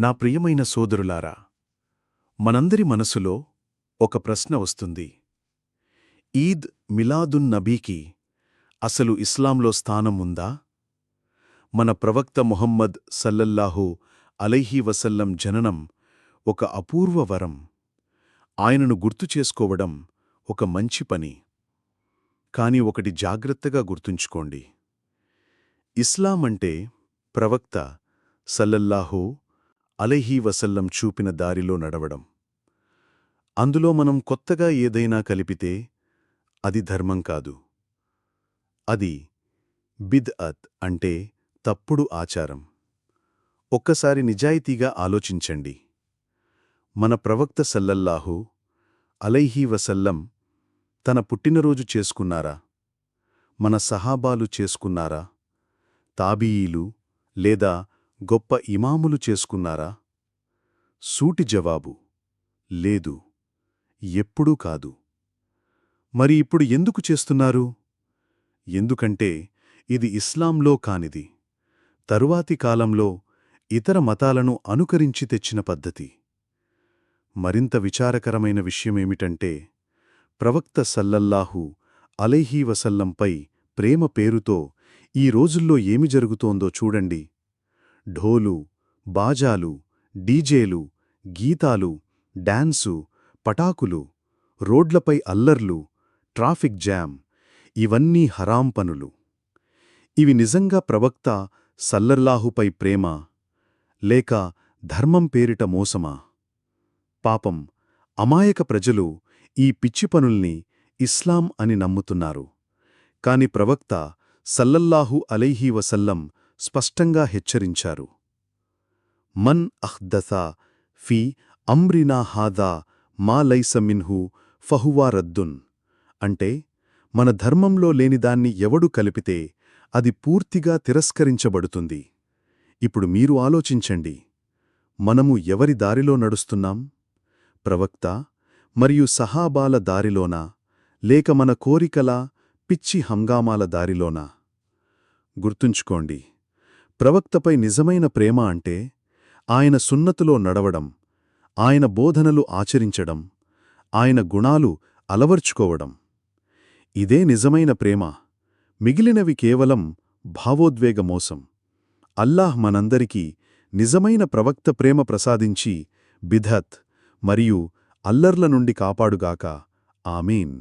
నా ప్రియమైన సోదరులారా, మనందరి మనసులో ఒక ప్రశ్న వస్తుంది. ఈద్ మిలాదున్ నబీకి అసలు ఇస్లాంలో స్థానం ఉందా? మన ప్రవక్త ముహమ్మద్ సల్లల్లాహు అలైహి వసల్లం జననం ఒక అపూర్వ వరం. ఆయనను గుర్తు చేసుకోవడం ఒక మంచి పని. కాని ఒకటి జాగ్రత్తగా గుర్తుంచుకోండి. ఇస్లాం అంటే ప్రవక్త సల్లల్లాహు అలైహి వసల్లం చూపిన దారిలో నడవడం. అందులో మనం కొత్తగా ఏదైనా కలిపితే అది ధర్మం కాదు. అది బిద్అత్ అంటే తప్పుడు ఆచారం. ఒక్కసారి నిజాయితీగా ఆలోచించండి. మన ప్రవక్త సల్లల్లాహు అలైహి వసల్లం తన పుట్టినరోజు చేసుకున్నారా? మన సహాబాలు చేసుకున్నారా? తాబీయీలు లేదా గొప్ప ఇమాములు చేసుకున్నారా? సూటి జవాబు లేదు, ఎప్పుడూ కాదు. మరి ఇప్పుడు ఎందుకు చేస్తున్నారు? ఎందుకంటే ఇది ఇస్లాంలో కానిది. తరువాతి కాలంలో ఇతర మతాలను అనుకరించి తెచ్చిన పద్ధతి. మరింత విచారకరమైన విషయమేమిటంటే ప్రవక్త సల్లల్లాహు అలైహి వసల్లంపై ప్రేమ పేరుతో ఈ రోజుల్లో ఏమి జరుగుతోందో చూడండి. ఢోలు, బాజాలు, డీజేలు, గీతాలు, డాన్సు, పటాకులు, రోడ్లపై అల్లర్లు, ట్రాఫిక్ జామ్, ఇవన్నీ హరాం పనులు. ఇవి నిజంగా ప్రవక్త సల్లల్లాహుపై ప్రేమ, లేక ధర్మం పేరిట మోసమా? పాపం, అమాయక ప్రజలు ఈ పిచ్చి పనుల్ని ఇస్లాం అని నమ్ముతున్నారు. కాని ప్రవక్త సల్లల్లాహు అలైహి వసల్లం స్పష్టంగా హెచ్చరించారు. మన్ అహ్దథ ఫీ అమ్రినా హాదా మా లైస మిన్హు ఫహువా రద్దున్. అంటే మన ధర్మంలో లేనిదాన్ని ఎవడు కలిపితే అది పూర్తిగా తిరస్కరించబడుతుంది. ఇప్పుడు మీరు ఆలోచించండి. మనము ఎవరి దారిలో నడుస్తున్నాం? ప్రవక్త మరియు సహాబాల దారిలోనా, లేక మన కోరికల, పిచ్చి హంగామాల దారిలోనా? గుర్తుంచుకోండి, ప్రవక్తపై నిజమైన ప్రేమ అంటే ఆయన సున్నతులో నడవడం, ఆయన బోధనలు ఆచరించడం, ఆయన గుణాలు అలవర్చుకోవడం. ఇదే నిజమైన ప్రేమ. మిగిలినవి కేవలం భావోద్వేగ మోసం. అల్లాహ్ మనందరికీ నిజమైన ప్రవక్త ప్రేమ ప్రసాదించి బిధత్ మరియు అల్లర్ల నుండి కాపాడుగాక. ఆమీన్.